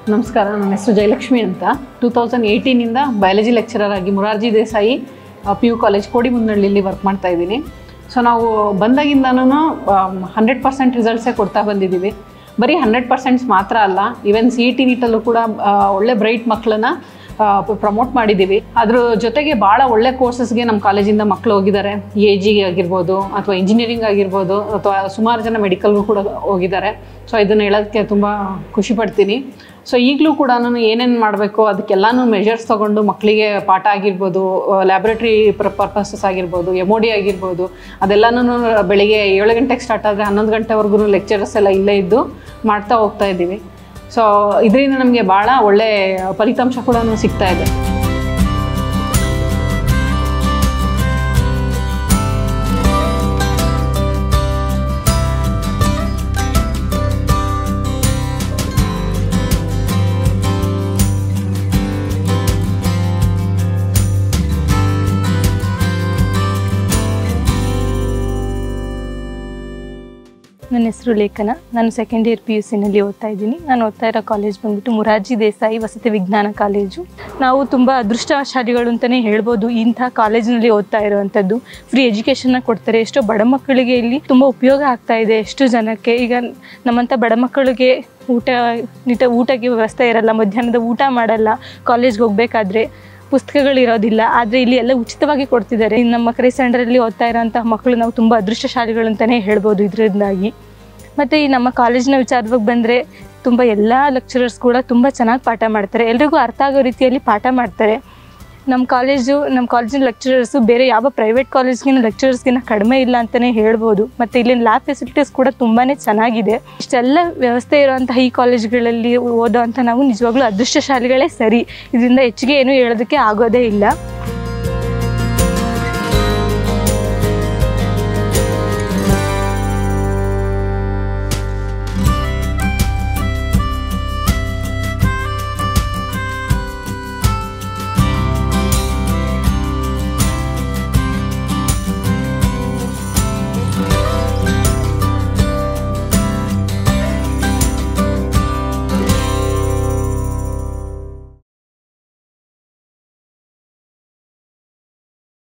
ನಮಸ್ಕಾರ, ನನ್ನ ಹೆಸರು ಜಯಲಕ್ಷ್ಮಿ ಅಂತ. 2018ಇಂದ ಬಯಾಲಜಿ ಲೆಕ್ಚರರ್ ಆಗಿ ಮೊರಾರ್ಜಿ ದೇಸಾಯಿ PU ಕಾಲೇಜ್ ಕೋಡಿಮುನ್ನಳ್ಳಿಯಲ್ಲಿ ವರ್ಕ್ ಮಾಡ್ತಾ ಇದ್ದೀನಿ. ಸೊ ನಾವು ಬಂದಾಗಿಂದನೂ 100% ರಿಸಲ್ಟ್ಸೇ ಕೊಡ್ತಾ ಬಂದಿದ್ದೀವಿ. ಬರೀ 100% ಮಾತ್ರ ಅಲ್ಲ, ಈವನ್ CET ನೀಟಲ್ಲೂ ಕೂಡ ಒಳ್ಳೆ ಬ್ರೈಟ್ ಮಕ್ಕಳನ್ನ ಪ್ರಮೋಟ್ ಮಾಡಿದ್ದೀವಿ. ಅದ್ರ ಜೊತೆಗೆ ಭಾಳ ಒಳ್ಳೆ ಕೋರ್ಸಸ್ಗೆ ನಮ್ಮ ಕಾಲೇಜಿಂದ ಮಕ್ಕಳು ಹೋಗಿದ್ದಾರೆ. AG ಆಗಿರ್ಬೋದು ಅಥವಾ ಇಂಜಿನಿಯರಿಂಗ್ ಆಗಿರ್ಬೋದು ಅಥವಾ ಸುಮಾರು ಜನ ಮೆಡಿಕಲ್ಗೂ ಕೂಡ ಹೋಗಿದ್ದಾರೆ. ಸೊ ಇದನ್ನು ಹೇಳೋದಕ್ಕೆ ತುಂಬ ಖುಷಿ ಪಡ್ತೀನಿ. ಸೊ ಈಗಲೂ ಕೂಡ ನಾನು ಏನೇನು ಮಾಡಬೇಕು ಅದಕ್ಕೆಲ್ಲನೂ ಮೆಷರ್ಸ್ ತೊಗೊಂಡು ಮಕ್ಕಳಿಗೆ ಪಾಠ ಆಗಿರ್ಬೋದು, ಲ್ಯಾಬ್ರೇಟ್ರಿ ಪರ್ಪಸಸ್ ಆಗಿರ್ಬೋದು, MOD ಆಗಿರ್ಬೋದು, ಅದೆಲ್ಲನೂ ಬೆಳಿಗ್ಗೆ 7 ಗಂಟೆಗೆ ಸ್ಟಾರ್ಟ್ ಆದರೆ 11 ಗಂಟೆವರೆಗೂ ಲೆಕ್ಚರರ್ಸ್ ಎಲ್ಲ ಇಲ್ಲೇ ಇದ್ದು ಮಾಡ್ತಾ ಹೋಗ್ತಾ ಇದ್ದೀವಿ. ಸೊ ಇದರಿಂದ ನಮಗೆ ಭಾಳ ಒಳ್ಳೆ ಫಲಿತಾಂಶ ಕೂಡ ಸಿಗ್ತಾ ಇದೆ. ನನ್ನ ಹೆಸರು ಲೇಖನ. ನಾನು ಸೆಕೆಂಡ್ ಇಯರ್ PUCನಲ್ಲಿ ಓದ್ತಾ ಇದ್ದೀನಿ. ನಾನು ಓದ್ತಾ ಇರೋ ಕಾಲೇಜ್ ಬಂದ್ಬಿಟ್ಟು ಮೊರಾರ್ಜಿ ದೇಸಾಯಿ ವಸತಿ ವಿಜ್ಞಾನ ಕಾಲೇಜು. ನಾವು ತುಂಬ ಅದೃಷ್ಟಶಾಲಿಗಳು ಅಂತಲೇ ಹೇಳ್ಬೋದು. ಇಂಥ ಕಾಲೇಜಿನಲ್ಲಿ ಓದ್ತಾ ಇರೋವಂಥದ್ದು ಫ್ರೀ ಎಜುಕೇಷನ್ನ ಕೊಡ್ತಾರೆ. ಎಷ್ಟೋ ಬಡ ಮಕ್ಕಳಿಗೆ ಇಲ್ಲಿ ತುಂಬ ಉಪಯೋಗ ಆಗ್ತಾ ಇದೆ. ಎಷ್ಟು ಜನಕ್ಕೆ ಈಗ ನಮ್ಮಂಥ ಬಡ ಮಕ್ಕಳಿಗೆ ಊಟಕ್ಕೆ ವ್ಯವಸ್ಥೆ ಇರಲ್ಲ, ಮಧ್ಯಾಹ್ನದ ಊಟ ಮಾಡಲ್ಲ, ಕಾಲೇಜ್ಗೆ ಹೋಗಬೇಕಾದ್ರೆ ಪುಸ್ತಕಗಳಿರೋದಿಲ್ಲ. ಆದರೆ ಇಲ್ಲಿ ಎಲ್ಲ ಉಚಿತವಾಗಿ ಕೊಡ್ತಿದ್ದಾರೆ. ನಮ್ಮ ಕ್ರೈಸಂಡರಲ್ಲಿ ಓದ್ತಾ ಇರೋಂಥ ಮಕ್ಕಳು ನಾವು ತುಂಬ ಅದೃಷ್ಟಶಾಲಿಗಳು ಅಂತಲೇ ಹೇಳ್ಬೋದು ಇದರಿಂದಾಗಿ. ಮತ್ತು ಈ ನಮ್ಮ ಕಾಲೇಜಿನ ವಿಚಾರವಾಗಿ ಬಂದರೆ ತುಂಬ ಎಲ್ಲ ಲೆಕ್ಚರರ್ಸ್ ಕೂಡ ತುಂಬ ಚೆನ್ನಾಗಿ ಪಾಠ ಮಾಡ್ತಾರೆ. ಎಲ್ರಿಗೂ ಅರ್ಥ ಆಗೋ ರೀತಿಯಲ್ಲಿ ಪಾಠ ಮಾಡ್ತಾರೆ. ನಮ್ಮ ಕಾಲೇಜಿನ ಲೆಕ್ಚರರ್ಸು ಬೇರೆ ಯಾವ ಪ್ರೈವೇಟ್ ಕಾಲೇಜ್ಗಿನ ಲೆಕ್ಚರರ್ಸ್ಗಿನ್ನ ಕಡಿಮೆ ಇಲ್ಲ ಅಂತಲೇ ಹೇಳ್ಬೋದು. ಮತ್ತು ಇಲ್ಲಿನ ಲ್ಯಾಬ್ ಫೆಸಿಲಿಟೀಸ್ ಕೂಡ ತುಂಬಾ ಚೆನ್ನಾಗಿದೆ. ಇಷ್ಟೆಲ್ಲ ವ್ಯವಸ್ಥೆ ಇರುವಂತಹ ಈ ಕಾಲೇಜ್ಗಳಲ್ಲಿ ಓದೋ ಅಂತ ನಾವು ನಿಜವಾಗ್ಲೂ ಅದೃಷ್ಟಶಾಲಿಗಳೇ ಸರಿ. ಇದರಿಂದ ಹೆಚ್ಚಿಗೆ ಏನೂ ಹೇಳೋದಕ್ಕೆ ಆಗೋದೇ ಇಲ್ಲ.